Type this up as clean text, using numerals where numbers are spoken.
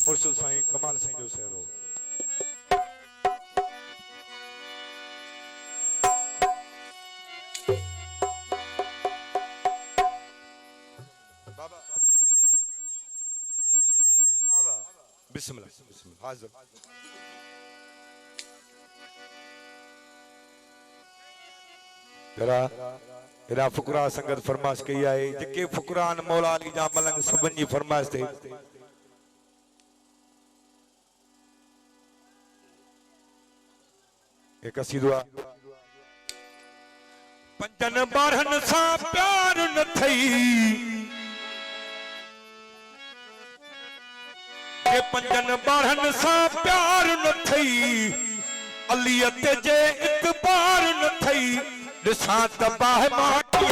मुर्शिद साईं कमाल सिंह जो सहरो। बाबा बिस्मिल्लाह बिस्मिल्लाह हाजिर। जरा एरा फुकरा संगत फरमाइश कई है जेके फुकरान मौला अली जा मलंग सबन जी फरमाइश थे एक कसीदो पंजन बारहन सा प्यार न थई के पंजन बारहन सा प्यार न थई अलियत जे इतबार न थई दिसा तबाह माटी